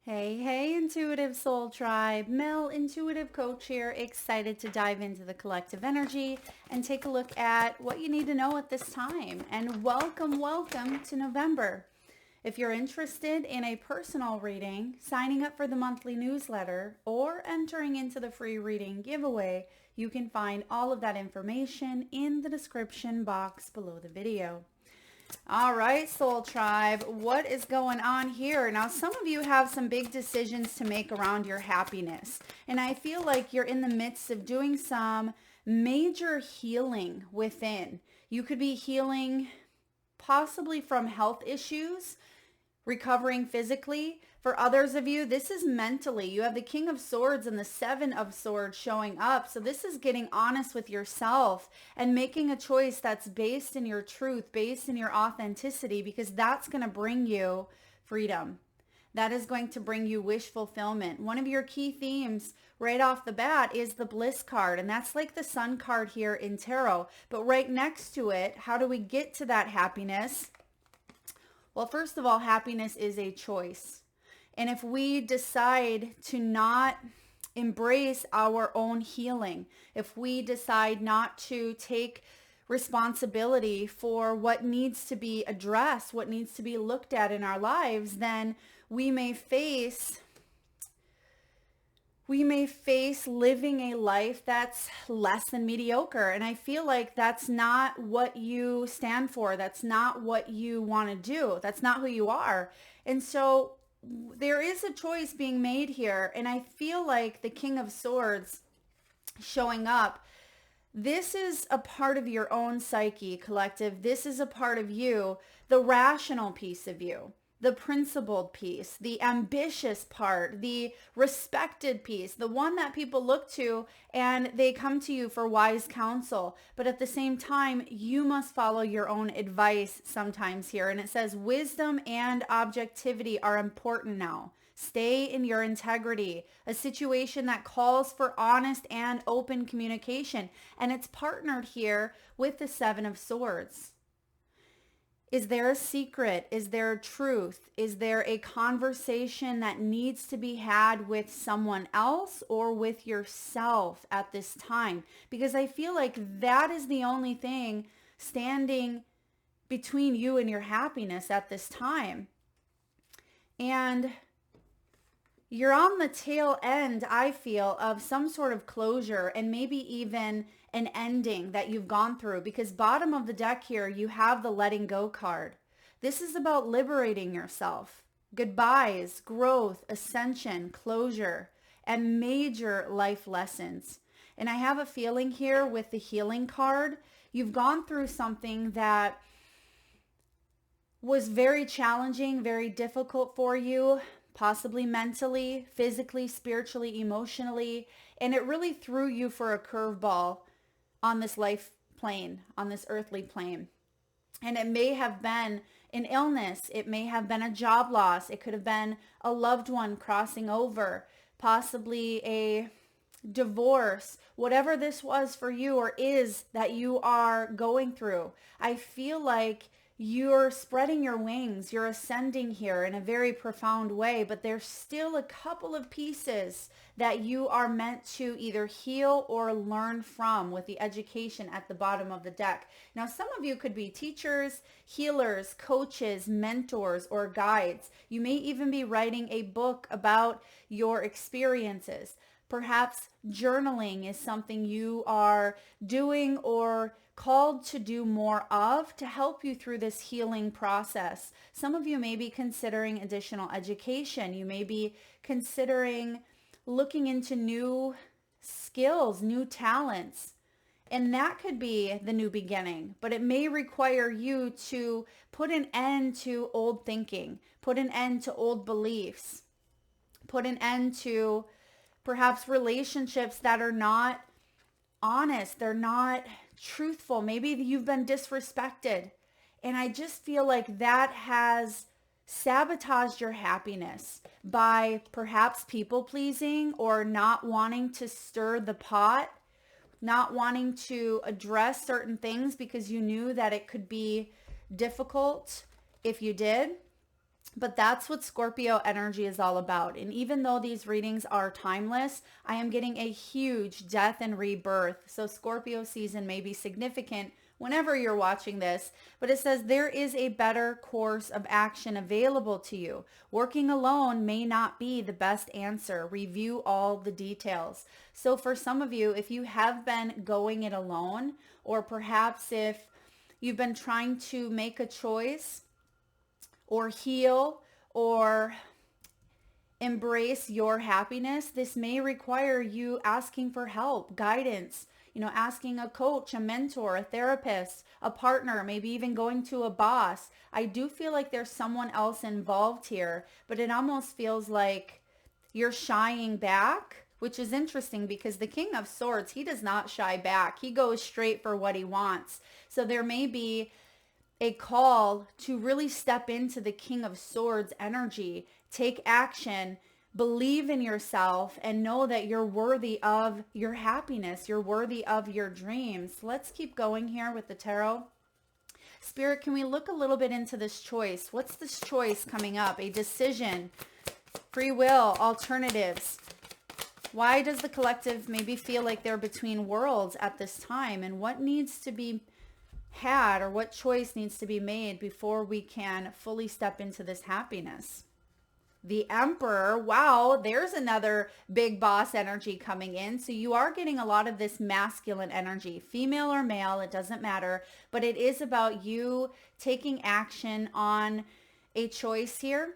Hey, Intuitive Soul Tribe. Mel, Intuitive Coach here, excited to dive into the collective energy and take a look at what you need to know at this time. And welcome to November. If you're interested in a personal reading, signing up for the monthly newsletter, or entering into the free reading giveaway, you can find all of that information in the description box below the video. All right, Soul Tribe, what is going on here? Now, some of you have some big decisions to make around your happiness, and I feel like you're in the midst of doing some major healing within. You could be healing possibly from health issues, recovering physically. For others of you, this is mentally. You have the King of Swords and the Seven of Swords showing up. So this is getting honest with yourself and making a choice that's based in your truth, based in your authenticity, because that's going to bring you freedom. That is going to bring you wish fulfillment. One of your key themes right off the bat is the bliss card, and that's like the sun card here in tarot. But right next to it, how do we get to that happiness? Well, first of all, happiness is a choice. And if we decide to not embrace our own healing, if we decide not to take responsibility for what needs to be addressed, what needs to be looked at in our lives, then we may face living a life that's less than mediocre. And I feel like that's not what you stand for. That's not what you want to do. That's not who you are. And so there is a choice being made here. And I feel like the King of Swords showing up, this is a part of your own psyche, collective. This is a part of you, the rational piece of you, the principled piece, the ambitious part, the respected piece, the one that people look to and they come to you for wise counsel. But at the same time, you must follow your own advice sometimes here. And it says wisdom and objectivity are important now. Stay in your integrity, a situation that calls for honest and open communication. And it's partnered here with the Seven of Swords. Is there a secret? Is there a truth? Is there a conversation that needs to be had with someone else or with yourself at this time? Because I feel like that is the only thing standing between you and your happiness at this time. And you're on the tail end, I feel, of some sort of closure and maybe even an ending that you've gone through, because bottom of the deck here, you have the letting go card. This is about liberating yourself. Goodbyes, growth, ascension, closure, and major life lessons. And I have a feeling here with the healing card, you've gone through something that was very challenging, very difficult for you, possibly mentally, physically, spiritually, emotionally, and it really threw you for a curveball on this life plane, on this earthly plane. And it may have been an illness, it may have been a job loss, it could have been a loved one crossing over, possibly a divorce, whatever this was for you or is that you are going through. I feel like you're spreading your wings, you're ascending here in a very profound way, but there's still a couple of pieces that you are meant to either heal or learn from with the education at the bottom of the deck. Now, some of you could be teachers, healers, coaches, mentors, or guides. You may even be writing a book about your experiences. Perhaps journaling is something you are doing or called to do more of to help you through this healing process. Some of you may be considering additional education. You may be considering looking into new skills, new talents. And that could be the new beginning, but it may require you to put an end to old thinking, put an end to old beliefs, put an end to perhaps relationships that are not honest, they're not truthful. Maybe you've been disrespected. And I just feel like that has sabotaged your happiness by perhaps people pleasing or not wanting to stir the pot, not wanting to address certain things because you knew that it could be difficult if you did. But that's what Scorpio energy is all about. And even though these readings are timeless, I am getting a huge death and rebirth. So Scorpio season may be significant whenever you're watching this, but it says there is a better course of action available to you. Working alone may not be the best answer. Review all the details. So for some of you, if you have been going it alone, or perhaps if you've been trying to make a choice or heal or embrace your happiness, this may require you asking for help, guidance, asking a coach, a mentor, a therapist, a partner, maybe even going to a boss. I do feel like there's someone else involved here, but it almost feels like you're shying back, which is interesting because the King of Swords, he does not shy back. He goes straight for what he wants. So there may be a call to really step into the King of Swords energy, take action, believe in yourself, and know that you're worthy of your happiness. You're worthy of your dreams. Let's keep going here with the tarot. Spirit, can we look a little bit into this choice? What's this choice coming up? A decision, free will, alternatives. Why does the collective maybe feel like they're between worlds at this time? And what needs to be had, or what choice needs to be made before we can fully step into this happiness? The Emperor, wow, there's another big boss energy coming in. So you are getting a lot of this masculine energy, female or male, it doesn't matter, but it is about you taking action on a choice here.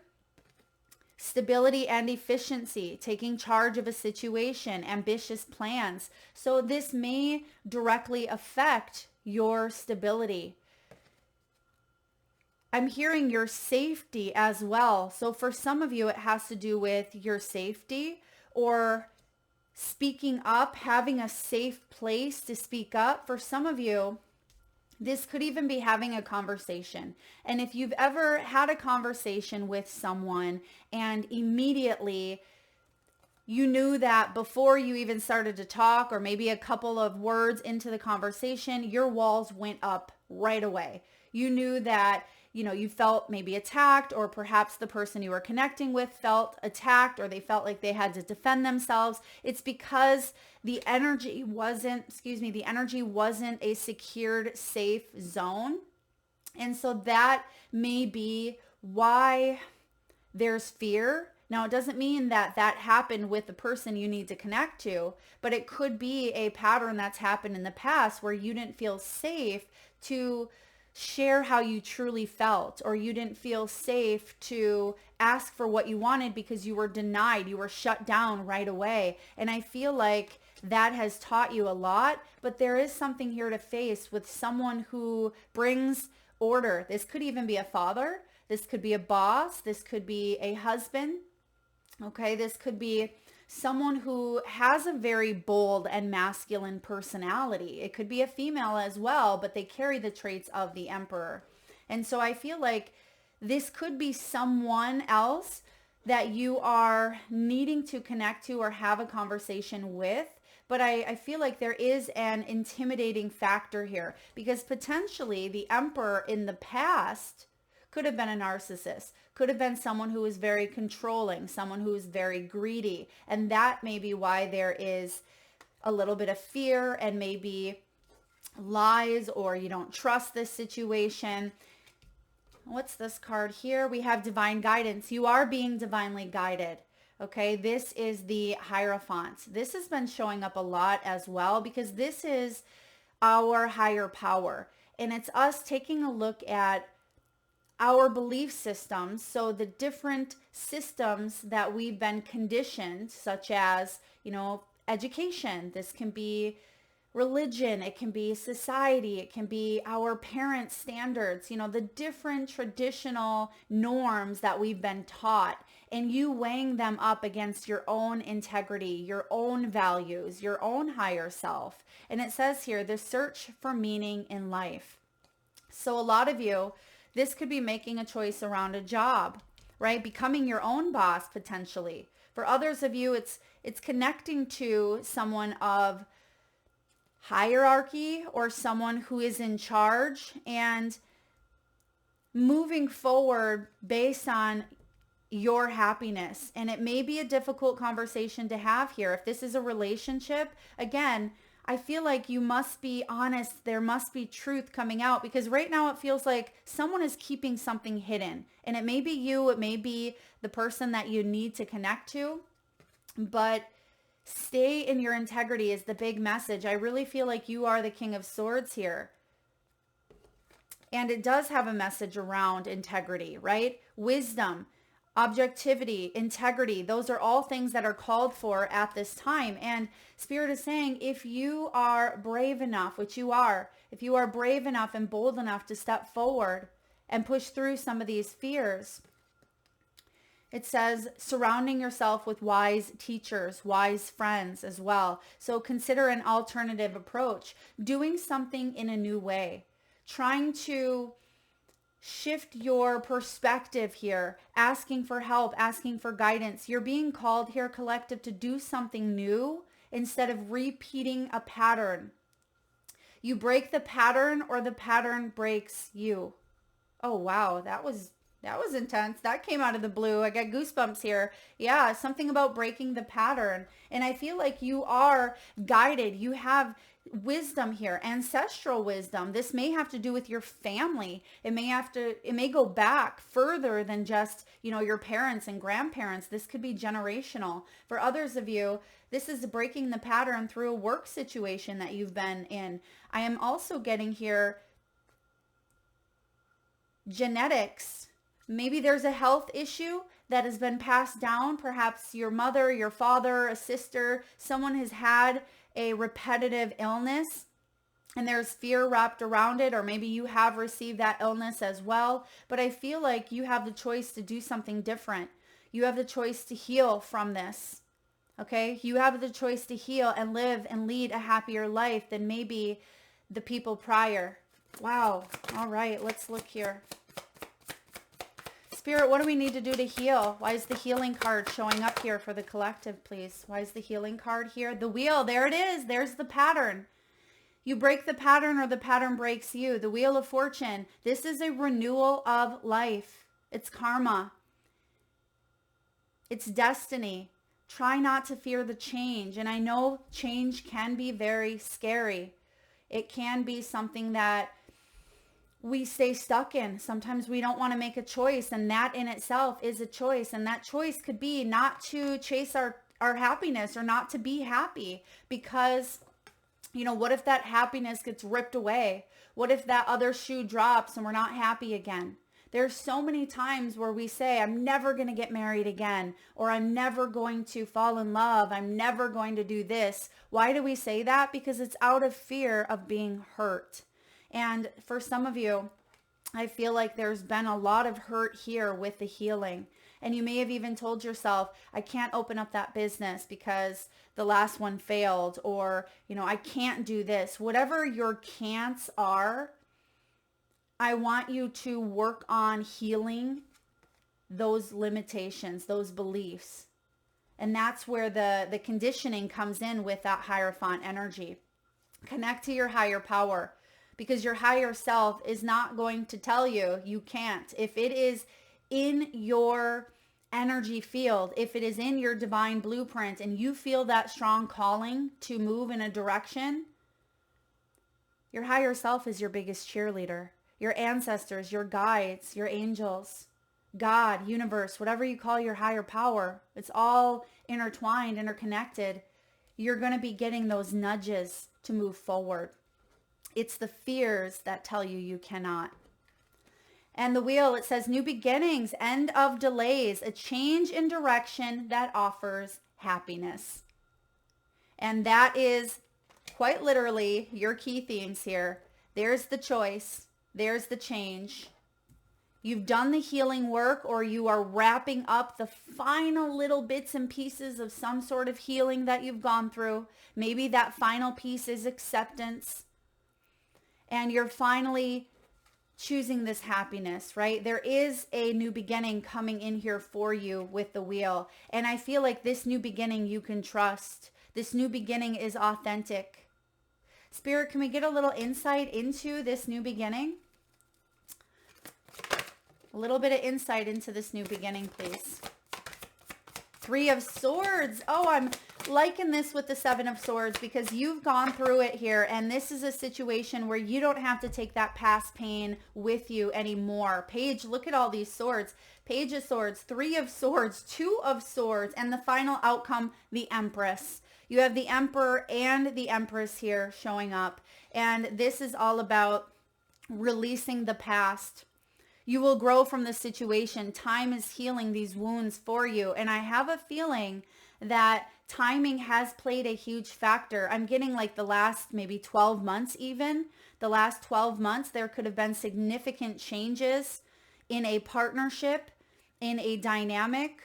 Stability and efficiency, taking charge of a situation, ambitious plans. So this may directly affect your stability. I'm hearing your safety as well. So for some of you, it has to do with your safety or speaking up, having a safe place to speak up. For some of you, this could even be having a conversation. And if you've ever had a conversation with someone and immediately you knew that before you even started to talk, or maybe a couple of words into the conversation, your walls went up right away. You knew that, you felt maybe attacked, or perhaps the person you were connecting with felt attacked, or they felt like they had to defend themselves. It's because the energy wasn't a secured, safe zone. And so that may be why there's fear. Now, it doesn't mean that that happened with the person you need to connect to, but it could be a pattern that's happened in the past where you didn't feel safe to share how you truly felt, or you didn't feel safe to ask for what you wanted because you were denied, you were shut down right away. And I feel like that has taught you a lot, but there is something here to face with someone who brings order. This could even be a father. This could be a boss. This could be a husband. Okay, this could be someone who has a very bold and masculine personality. It could be a female as well, but they carry the traits of the Emperor. And so I feel like this could be someone else that you are needing to connect to or have a conversation with. But I feel like there is an intimidating factor here, because potentially the Emperor in the past could have been a narcissist, could have been someone who is very controlling, someone who is very greedy. And that may be why there is a little bit of fear and maybe lies, or you don't trust this situation. What's this card here? We have divine guidance. You are being divinely guided. Okay, this is the Hierophant. This has been showing up a lot as well, because this is our higher power. And it's us taking a look at our belief systems. So the different systems that we've been conditioned, such as, education. This can be religion. It can be society. It can be our parents' standards, the different traditional norms that we've been taught, and you weighing them up against your own integrity, your own values, your own higher self. And it says here, the search for meaning in life. So a lot of you, this could be making a choice around a job, right? Becoming your own boss potentially. For others of you, it's connecting to someone of hierarchy or someone who is in charge, and moving forward based on your happiness. And it may be a difficult conversation to have here. If this is a relationship, again, I feel like you must be honest. There must be truth coming out, because right now it feels like someone is keeping something hidden. And it may be you, it may be the person that you need to connect to, but stay in your integrity is the big message. I really feel like you are the King of Swords here. And it does have a message around integrity, right? Wisdom, objectivity, integrity. Those are all things that are called for at this time. And Spirit is saying, if you are brave enough, which you are, if you are brave enough and bold enough to step forward and push through some of these fears, it says surrounding yourself with wise teachers, wise friends as well. So consider an alternative approach, doing something in a new way, trying to shift your perspective here, asking for help, asking for guidance. You're being called here, collective, to do something new instead of repeating a pattern. You break the pattern or the pattern breaks you. Oh, wow. That was intense. That came out of the blue. I got goosebumps here. Yeah, something about breaking the pattern. And I feel like you are guided. You have wisdom here, ancestral wisdom. This may have to do with your family. It may go back further than just, your parents and grandparents. This could be generational. For others of you, this is breaking the pattern through a work situation that you've been in. I am also getting here genetics. Maybe there's a health issue that has been passed down. Perhaps your mother, your father, a sister, someone has had a repetitive illness and there's fear wrapped around it, or maybe you have received that illness as well. But I feel like you have the choice to do something different. You have the choice to heal from this. Okay? You have the choice to heal and live and lead a happier life than maybe the people prior. Wow. All right, let's look here. Spirit, what do we need to do to heal? Why is the healing card showing up here for the collective, please? Why is the healing card here? The wheel, there it is. There's the pattern. You break the pattern or the pattern breaks you. The Wheel of Fortune. This is a renewal of life. It's karma. It's destiny. Try not to fear the change. And I know change can be very scary. It can be something that we stay stuck in. Sometimes we don't want to make a choice, and that in itself is a choice. And that choice could be not to chase our happiness or not to be happy, because, what if that happiness gets ripped away? What if that other shoe drops and we're not happy again? There's so many times where we say, I'm never going to get married again, or I'm never going to fall in love. I'm never going to do this. Why do we say that? Because it's out of fear of being hurt. And for some of you, I feel like there's been a lot of hurt here with the healing. And you may have even told yourself, I can't open up that business because the last one failed, or, I can't do this. Whatever your can'ts are, I want you to work on healing those limitations, those beliefs. And that's where the conditioning comes in with that Hierophant energy. Connect to your higher power. Because your higher self is not going to tell you you can't. If it is in your energy field, if it is in your divine blueprint and you feel that strong calling to move in a direction, your higher self is your biggest cheerleader. Your ancestors, your guides, your angels, God, universe, whatever you call your higher power, it's all intertwined, interconnected. You're going to be getting those nudges to move forward. It's the fears that tell you you cannot. And the wheel, it says new beginnings, end of delays, a change in direction that offers happiness. And that is quite literally your key themes here. There's the choice. There's the change. You've done the healing work, or you are wrapping up the final little bits and pieces of some sort of healing that you've gone through. Maybe that final piece is acceptance. And you're finally choosing this happiness, right? There is a new beginning coming in here for you with the wheel. And I feel like this new beginning you can trust. This new beginning is authentic. Spirit, can we get a little insight into this new beginning? A little bit of insight into this new beginning, please. Three of Swords. Oh, I'm liking this with the Seven of Swords because you've gone through it here, and this is a situation where you don't have to take that past pain with you anymore. Page, look at all these swords. Page of Swords, Three of Swords, Two of Swords, and the final outcome, the Empress. You have the Emperor and the Empress here showing up, and this is all about releasing the past. You will grow from the situation. Time is healing these wounds for you. And I have a feeling that timing has played a huge factor. I'm getting like the last maybe 12 months even. The last 12 months, there could have been significant changes in a partnership, in a dynamic,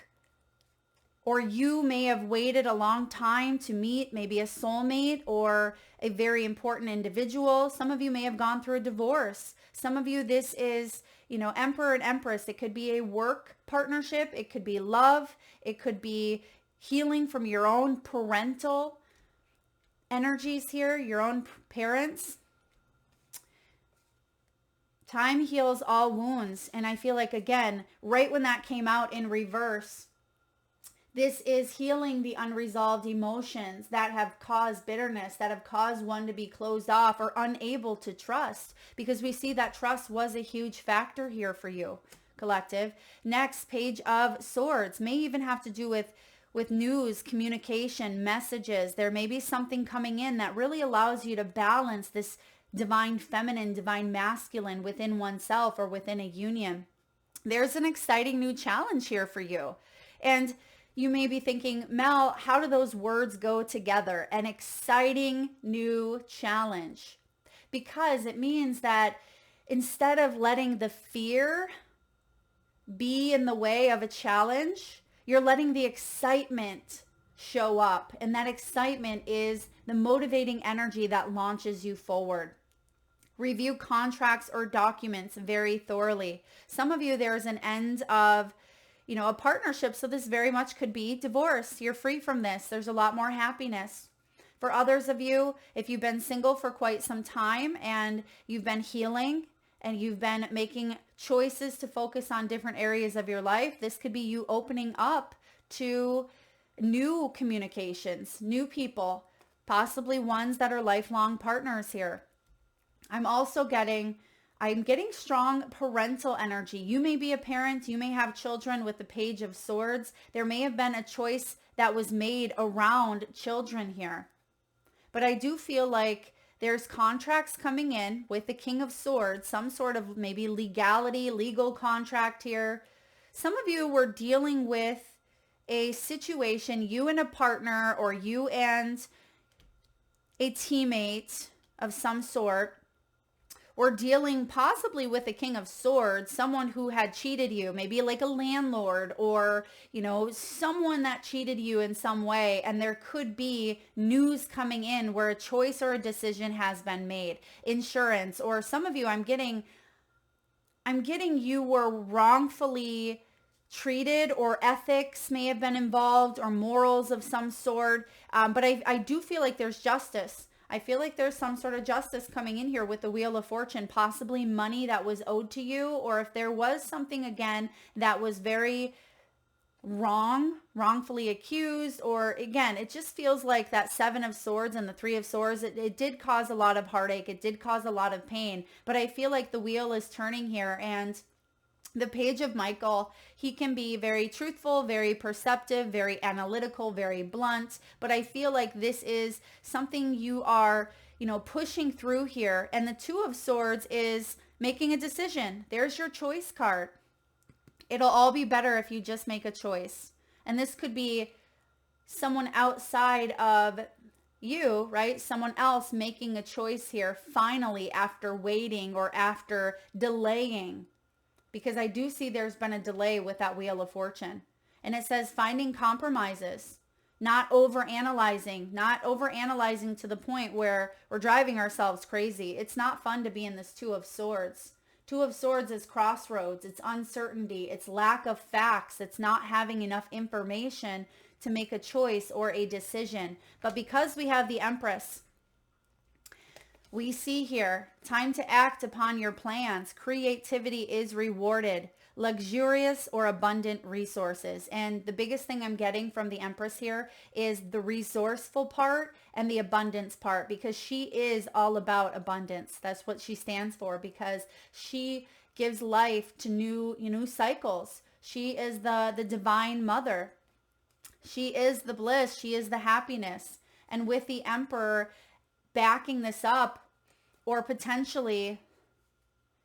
or you may have waited a long time to meet maybe a soulmate or a very important individual. Some of you may have gone through a divorce. Some of you, this is, you know, Emperor and Empress. It could be a work partnership. It could be love. It could be healing from your own parental energies here, your own parents. Time heals all wounds. And I feel like, again, right when that came out in reverse, this is healing the unresolved emotions that have caused bitterness, that have caused one to be closed off or unable to trust, because we see that trust was a huge factor here for you, collective. Next, Page of Swords may even have to do with news, communication, messages. There may be something coming in that really allows you to balance this divine feminine, divine masculine within oneself or within a union. There's an exciting new challenge here for you. And you may be thinking, Mel, how do those words go together? An exciting new challenge. Because it means that instead of letting the fear be in the way of a challenge, you're letting the excitement show up. And that excitement is the motivating energy that launches you forward. Review contracts or documents very thoroughly. Some of you, there's an end of a partnership. So this very much could be divorce. You're free from this. There's a lot more happiness. For others of you, if you've been single for quite some time and you've been healing and you've been making choices to focus on different areas of your life, this could be you opening up to new communications, new people, possibly ones that are lifelong partners here. I'm getting strong parental energy. You may be a parent. You may have children with the Page of Swords. There may have been a choice that was made around children here. But I do feel like there's contracts coming in with the King of Swords, some sort of maybe legal contract here. Some of you were dealing with a situation, you and a partner or you and a teammate of some sort, or dealing possibly with a King of Swords, someone who had cheated you, maybe like a landlord or, someone that cheated you in some way. And there could be news coming in where a choice or a decision has been made. Insurance, or some of you, I'm getting you were wrongfully treated, or ethics may have been involved, or morals of some sort. But I do feel like there's justice. I feel like there's some sort of justice coming in here with the Wheel of Fortune, possibly money that was owed to you, or if there was something, again, that was very wrongfully accused, or again, it just feels like that Seven of Swords and the Three of Swords, it did cause a lot of heartache. It did cause a lot of pain, but I feel like the wheel is turning here, and the Page of Michael, he can be very truthful, very perceptive, very analytical, very blunt. But I feel like this is something you are, pushing through here. And the Two of Swords is making a decision. There's your choice card. It'll all be better if you just make a choice. And this could be someone outside of you, right? Someone else making a choice here finally after waiting or after delaying. Because I do see there's been a delay with that Wheel of Fortune. And it says finding compromises, not overanalyzing to the point where we're driving ourselves crazy. It's not fun to be in this Two of Swords. Two of Swords is crossroads. It's uncertainty. It's lack of facts. It's not having enough information to make a choice or a decision. But because we have the Empress, we see here, time to act upon your plans. Creativity is rewarded. luxurious or abundant resources. And the biggest thing I'm getting from the Empress here is the resourceful part and the abundance part, because she is all about abundance. That's what she stands for, because she gives life to new cycles. She is the divine mother. She is the bliss. She is the happiness. And with the Emperor backing this up, or potentially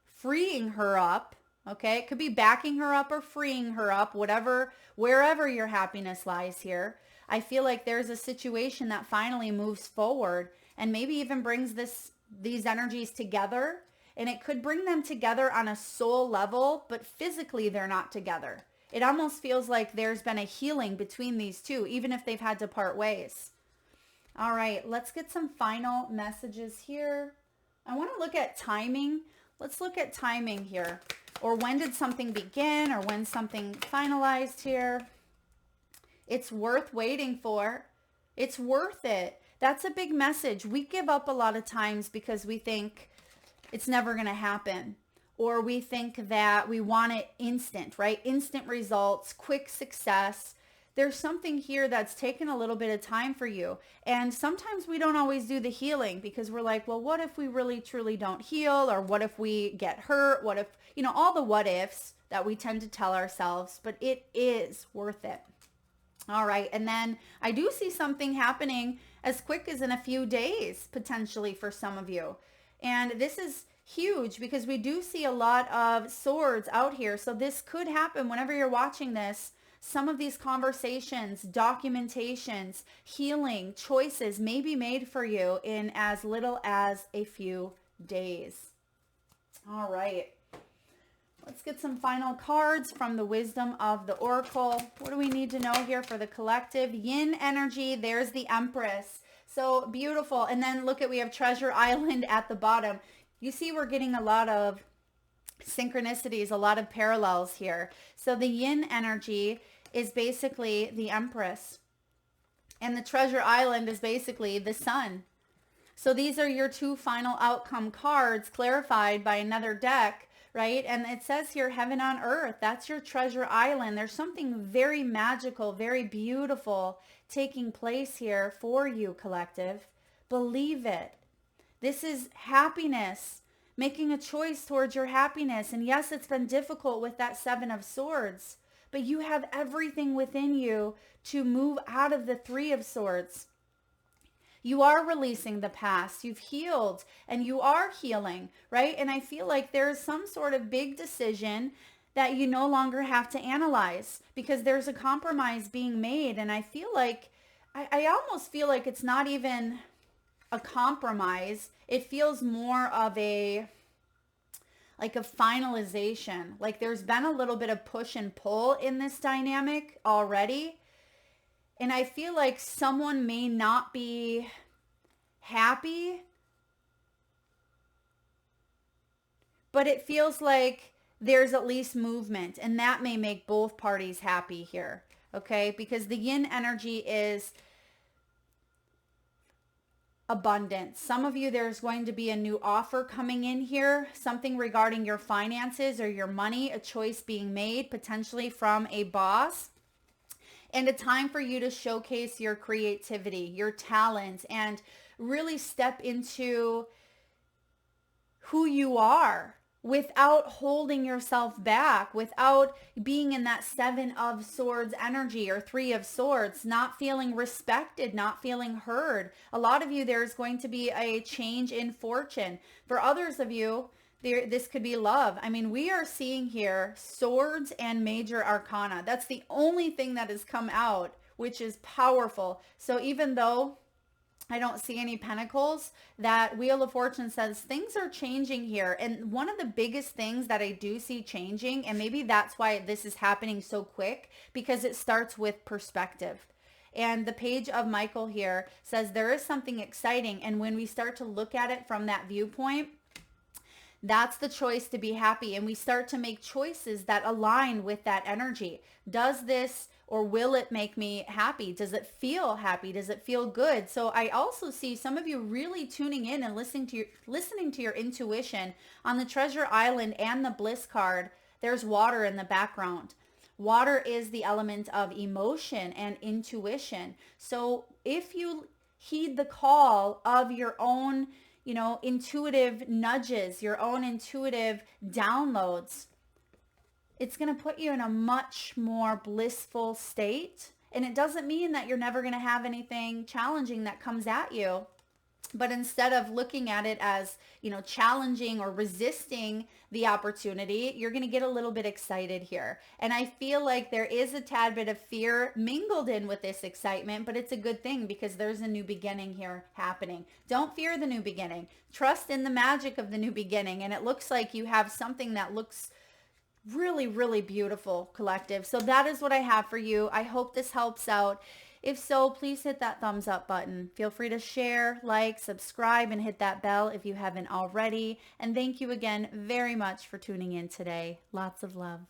freeing her up, okay? It could be backing her up or freeing her up, whatever, wherever your happiness lies here. I feel like there's a situation that finally moves forward and maybe even brings these energies together. And it could bring them together on a soul level, but physically they're not together. It almost feels like there's been a healing between these two, even if they've had to part ways. All right, let's get some final messages here. I want to look at timing. Let's look at timing here. Or when did something begin, or when something finalized here. It's worth waiting for. It's worth it. That's a big message. We give up a lot of times because we think it's never going to happen. Or we think that we want it instant, right? Instant results, quick success. There's something here that's taken a little bit of time for you. And sometimes we don't always do the healing because we're like, well, what if we really truly don't heal? Or what if we get hurt? What if, all the what ifs that we tend to tell ourselves, but it is worth it. All right. And then I do see something happening as quick as in a few days, potentially for some of you. And this is huge because we do see a lot of swords out here. So this could happen whenever you're watching this. Some of these conversations, documentations, healing, choices may be made for you in as little as a few days. All right. Let's get some final cards from the wisdom of the Oracle. What do we need to know here for the collective? Yin energy. There's the Empress. So beautiful. And then look at, we have Treasure Island at the bottom. You see, we're getting a lot of synchronicities, a lot of parallels here. So the Yin energy is basically the Empress. And the Treasure Island is basically the Sun. So these are your two final outcome cards clarified by another deck, right? And it says here, heaven on earth. That's your Treasure Island. There's something very magical, very beautiful taking place here for you, collective. Believe it. This is happiness, making a choice towards your happiness. And yes, it's been difficult with that Seven of Swords, but you have everything within you to move out of the Three of Swords. You are releasing the past. You've healed and you are healing, right? And I feel like there's some sort of big decision that you no longer have to analyze because there's a compromise being made. And I feel like, I almost feel like it's not even a compromise. It feels more of a finalization. Like there's been a little bit of push and pull in this dynamic already. And I feel like someone may not be happy, but it feels like there's at least movement, and that may make both parties happy here, okay? Because the Yin energy is abundance. Some of you, there's going to be a new offer coming in here, something regarding your finances or your money, a choice being made potentially from a boss, and a time for you to showcase your creativity, your talent, and really step into who you are without holding yourself back, without being in that Seven of Swords energy or Three of Swords, not feeling respected, not feeling heard. A lot of you, there's going to be a change in fortune. For others of you, this could be love. I mean, we are seeing here swords and major arcana. That's the only thing that has come out, which is powerful. So even though I don't see any pentacles, that Wheel of Fortune says things are changing here. And one of the biggest things that I do see changing, and maybe that's why this is happening so quick, because it starts with perspective. And the Page of Michael here says there is something exciting. And when we start to look at it from that viewpoint, that's the choice to be happy. And we start to make choices that align with that energy. Does this or will it make me happy? Does it feel happy? Does it feel good? So I also see some of you really tuning in and listening to your intuition on the Treasure Island and the Bliss card. There's water in the background. Water is the element of emotion and intuition. So if you heed the call of your own, intuitive nudges, your own intuitive downloads, it's going to put you in a much more blissful state. And it doesn't mean that you're never going to have anything challenging that comes at you. But instead of looking at it as, challenging or resisting the opportunity, you're going to get a little bit excited here. And I feel like there is a tad bit of fear mingled in with this excitement, but it's a good thing because there's a new beginning here happening. Don't fear the new beginning. Trust in the magic of the new beginning. And it looks like you have something that looks really, really beautiful, collective. So that is what I have for you. I hope this helps out. If so, please hit that thumbs up button. Feel free to share, like, subscribe, and hit that bell if you haven't already. And thank you again very much for tuning in today. Lots of love.